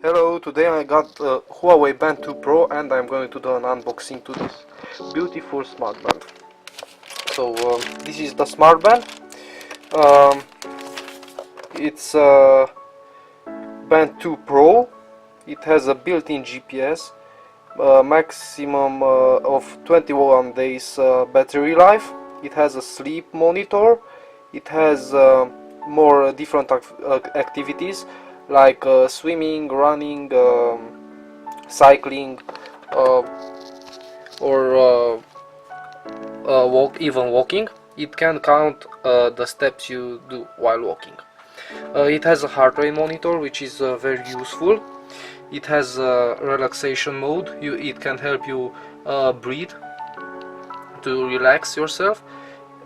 Hello, today I got Huawei Band 2 Pro and I'm going to do an unboxing to this beautiful smart band. So this is the smart band. Um, it's Band 2 Pro. It has a built-in GPS, maximum of 21 days battery life. It has a sleep monitor. It has more different activities like swimming, running, cycling, or even walking. It can count the steps you do while walking. It has a heart rate monitor, which is very useful. It has a relaxation mode. It can help you breathe to relax yourself.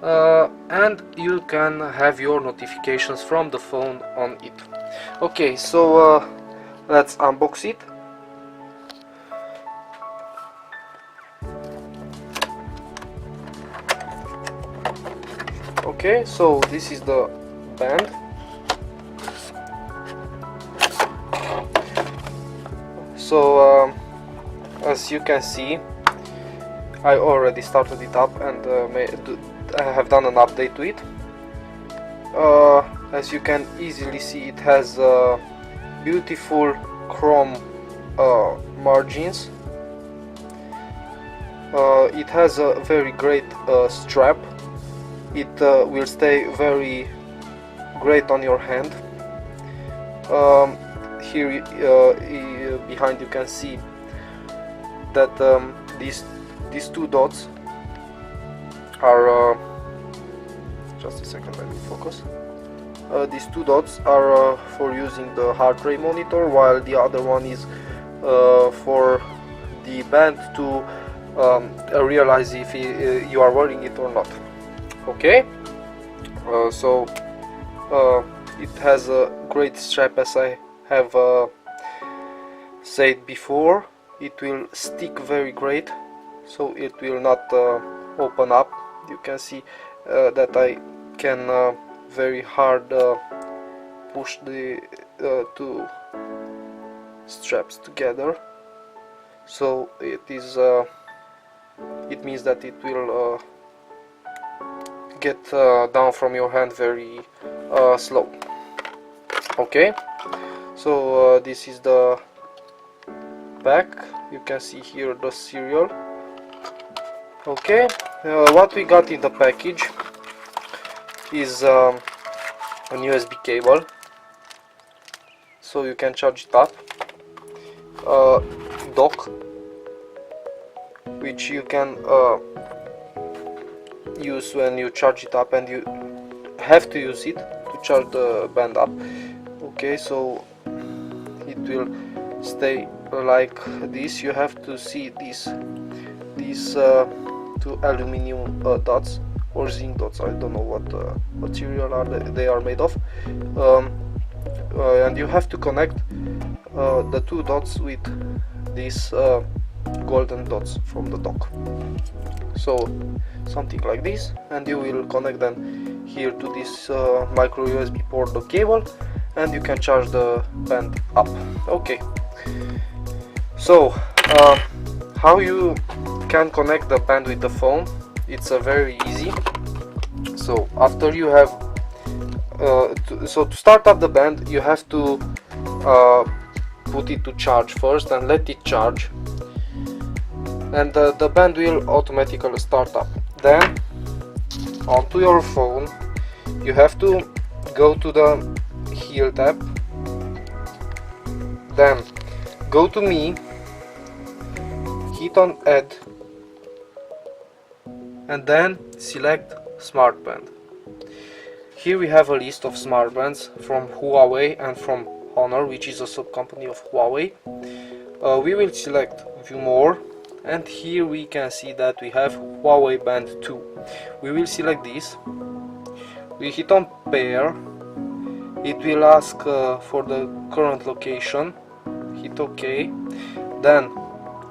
And you can have your notifications from the phone on it. Okay, so let's unbox it. Okay, so this is the band. So as you can see, I already started it up and I have done an update to it. As you can easily see, it has beautiful chrome margins. It has a very great strap. It will stay very great on your hand. Here behind you can see that these two dots are just a second, let me focus. These two dots are for using the heart rate monitor, while the other one is for the band to realize if you are wearing it or not. Okay, so it has a great strap, as I have said before. It will stick very great, so it will not open up. You can see that I can very hard push the two straps together, so it means that it will get down from your hand very slow. Okay, so this is the back. You can see here the serial. Okay, what we got in the package is an USB cable, so you can charge it up. Dock, which you can use when you charge it up, and you have to use it to charge the band up. Okay, so it will stay like this. You have to see these two aluminum dots or zinc dots. I don't know what material they are made of, and you have to connect the two dots with these golden dots from the dock. So something like this, and you will connect them here to this micro USB port, the cable, and you can charge the band up. Okay, so how you can connect the band with the phone? It's very easy. So after you have to start up the band, you have to put it to charge first and let it charge, and the band will automatically start up. Then onto your phone you have to go to the Here tab, then go to Me, hit on Add, and then select Smart Band. Here we have a list of smart bands from Huawei and from Honor, which is a sub-company of Huawei. We will select View More, and here we can see that we have Huawei Band 2. We will select this. We hit on Pair. It will ask for the current location. Hit OK. Then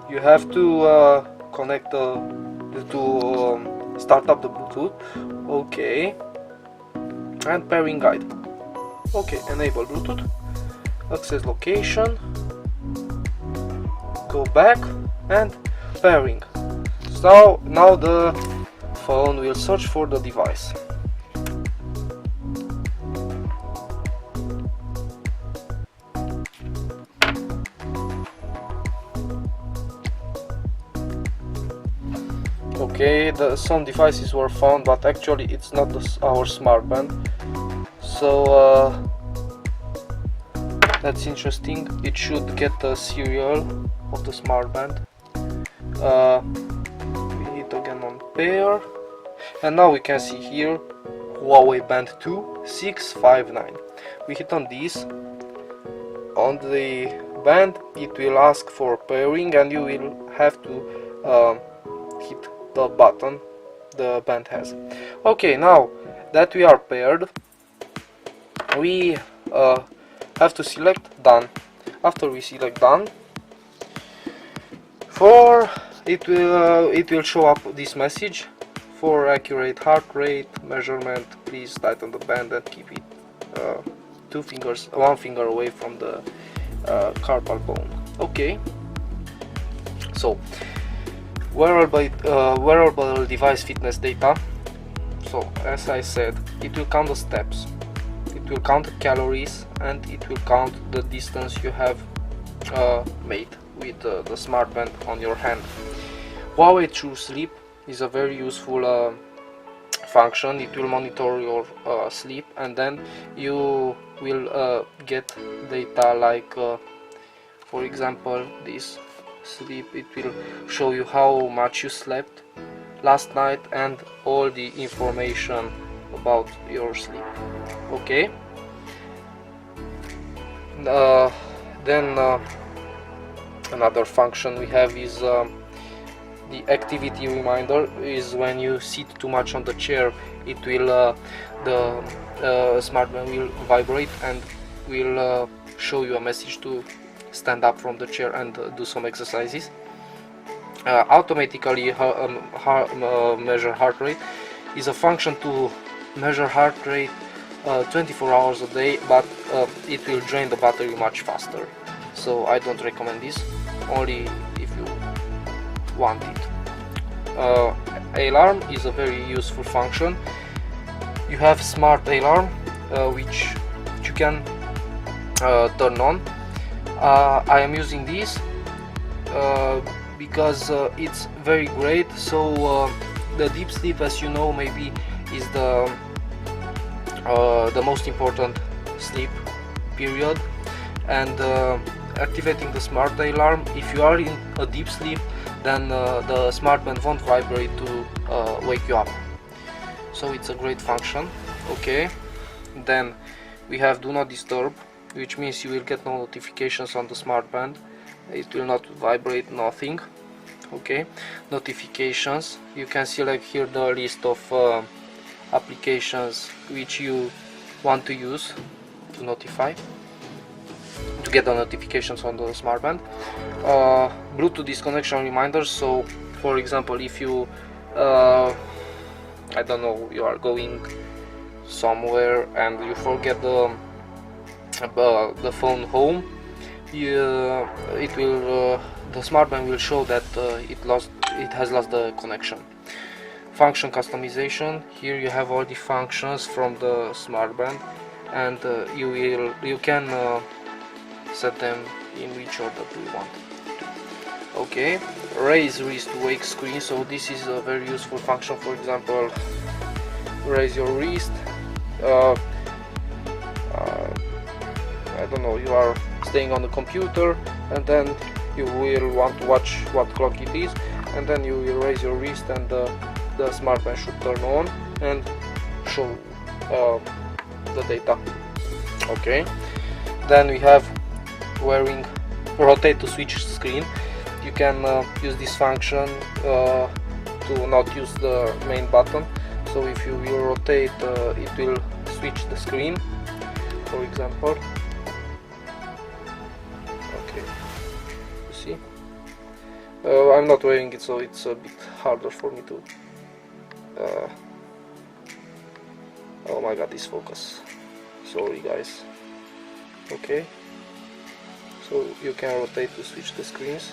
you have to connect to start up the Bluetooth. OK. And pairing guide. OK. Enable Bluetooth. Access location. go back and pairing. So now the phone will search for the device. Okay, some devices were found, but actually it's not our smart band. So that's interesting. It should get the serial of the smart band. We hit again on pair, and now we can see here Huawei band 2659. We hit on this. On the band it will ask for pairing, and you will have to hit the button the band has. Okay, now that we are paired, we have to select done. After we select done, it will show up this message: for accurate heart rate measurement, please tighten the band and keep it one finger away from the carpal bone. Okay, so wearable device fitness data. So as I said, it will count the steps, it will count the calories, and it will count the distance you have made with the smart band on your hand. Huawei True Sleep is a very useful function. It will monitor your sleep, and then you will get data like for example this sleep. It will show you how much you slept last night and all the information about your sleep. Okay, then another function we have is the activity reminder. Is when you sit too much on the chair, it will the smart band will vibrate and will show you a message to stand up from the chair and do some exercises. Automatically measure heart rate is a function to measure heart rate 24 hours a day, but it will drain the battery much faster, so I don't recommend this, only if you want it. Alarm is a very useful function. You have smart alarm which you can turn on. I am using this because it's very great. So the deep sleep, as you know, maybe is the most important sleep period, and activating the smart alarm, if you are in a deep sleep, then the smart band won't vibrate to wake you up. So it's a great function. Okay, then we have do not disturb, which means you will get no notifications on the smart band. It will not vibrate, nothing. Okay, notifications, you can select here the list of applications which you want to use to notify, to get the notifications on the smart band. Bluetooth disconnection reminders. So for example, if you I don't know, you are going somewhere and you forget the phone home, it will the smart band will show that it has lost the connection. Function customization, here you have all the functions from the smart band, and you can set them in which order do you want. Okay, raise wrist to wake screen. So this is a very useful function. For example, raise your wrist, I don't know, you are staying on the computer and then you will want to watch what clock it is, and then you will raise your wrist and the smart band should turn on and show the data. Okay, then we have rotate to switch screen. You can use this function to not use the main button. So if you will rotate, it will switch the screen, for example. Okay, you see, I'm not wearing it, so it's a bit harder for me to oh my god, this focus, sorry guys. Okay, so you can rotate to switch the screens.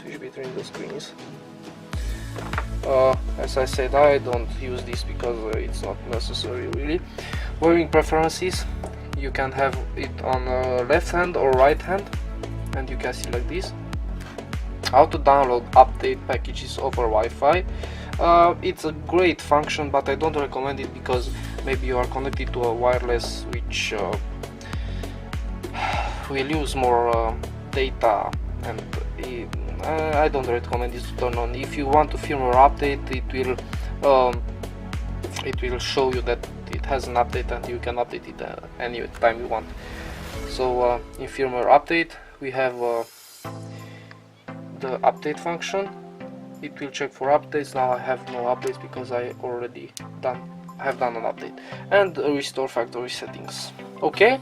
switch between the screens. As I said, I don't use this because it's not necessary really. Wearing preferences, you can have it on left hand or right hand, and you can see like this. How to download update packages over Wi-Fi. It's a great function, but I don't recommend it because maybe you are connected to a wireless which will use more data, and I don't recommend this to turn on. If you want to firmware update, it will show you that it has an update and you can update it any time you want. So in firmware update we have the update function. It will check for updates. Now I have no updates because I already have done an update. And restore factory settings. Okay,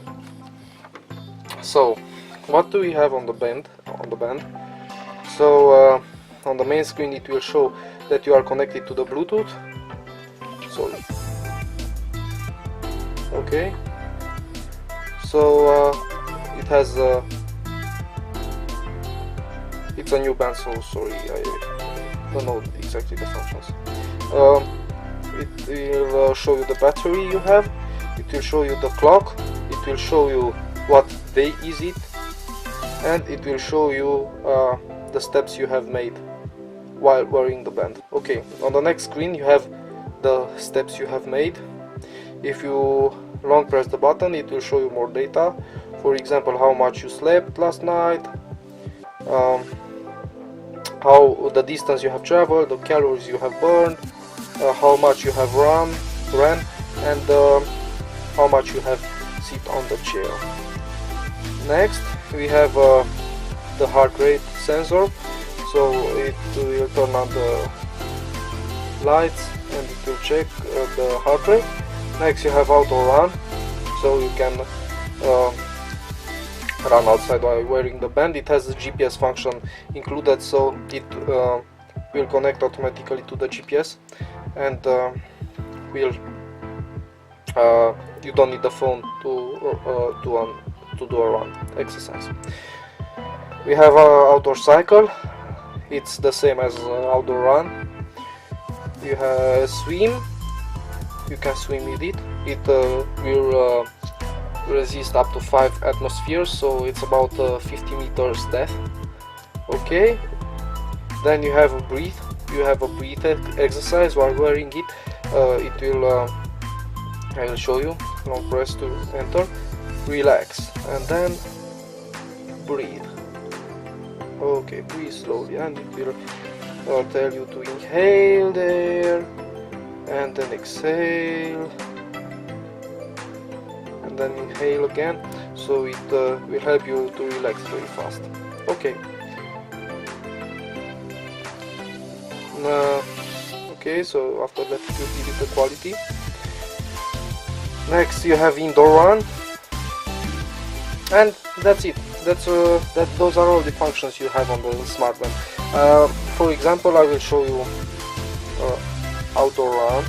so what do we have on the band? So on the main screen it will show that you are connected to the Bluetooth. Sorry. Okay, so it has it's a new band, so sorry, I don't know exactly the functions. It will show you the battery you have, it will show you the clock, it will show you what day is it, and it will show you the steps you have made while wearing the band. Okay, on the next screen you have the steps you have made. If you long press the button, it will show you more data. For example, how much you slept last night, how the distance you have traveled, the calories you have burned, how much you have ran, and how much you have sit on the chair. Next, we have the heart rate sensor. So it will turn on the lights and it will check the heart rate. Next, you have auto run, so you can run outside while wearing the band. It has the GPS function included, so it will connect automatically to the GPS, and you don't need the phone to do a run exercise. We have outdoor cycle. It's the same as outdoor run. You have swim. You can swim with it. It will resist up to 5 atmospheres, so it's about 50 meters depth. Okay, then you have a breathe. You have a breathe exercise while wearing it. It will I will show you. Long press to enter, relax, and then breathe. Okay, breathe slowly, and it will tell you to inhale there, and then exhale, and then inhale again, so it will help you to relax very fast. Okay. Okay, so after that it will give you the quality. Next you have indoor run, and that's it. Those are all the functions you have on the smartband. For example, I will show you outdoor run.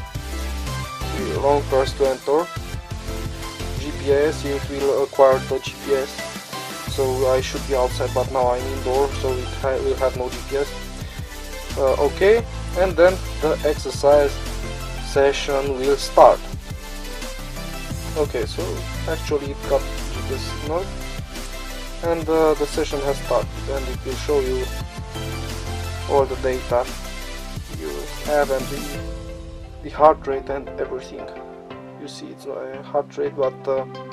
Long press to enter. GPS, it will acquire the GPS. So I should be outside, but now I'm indoor, so it will have no GPS. Okay, and then the exercise session will start. Okay, so actually it got GPS signal, and the session has started, and it will show you all the data you have and the heart rate and everything. You see it's a heart rate, but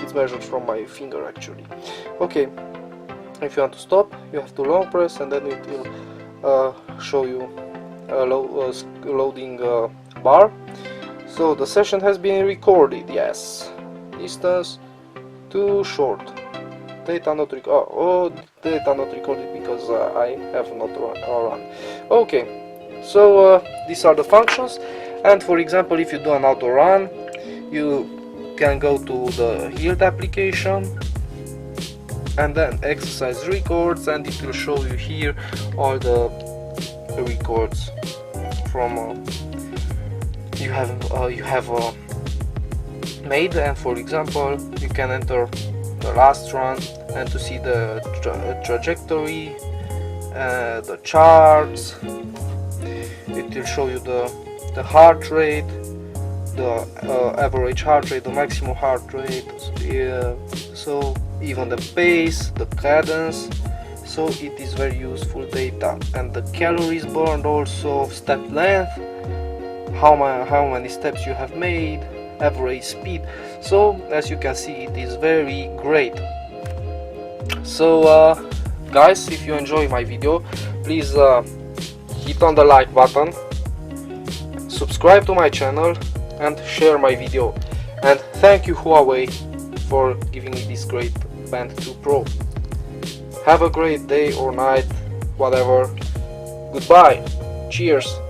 it's measured from my finger actually. Okay, if you want to stop, you have to long press, and then it will show you a loading bar. So the session has been recorded, yes. Distance too short. Data not data not recorded because I have not run. Okay, so these are the functions. And for example, if you do an auto run, you can go to the Hilt application and then exercise records, and it will show you here all the records from you have made. And for example, you can enter the last run and to see the trajectory, the charts. It will show you the heart rate, the average heart rate, the maximum heart rate, so even the pace, the cadence. So it is very useful data. And the calories burned also, step length, how many steps you have made, average speed. So as you can see, it is very great. So guys, if you enjoy my video, please hit on the like button, subscribe to my channel and share my video. And thank you Huawei for giving me this great Band 2 Pro. Have a great day or night, whatever. Goodbye. Cheers.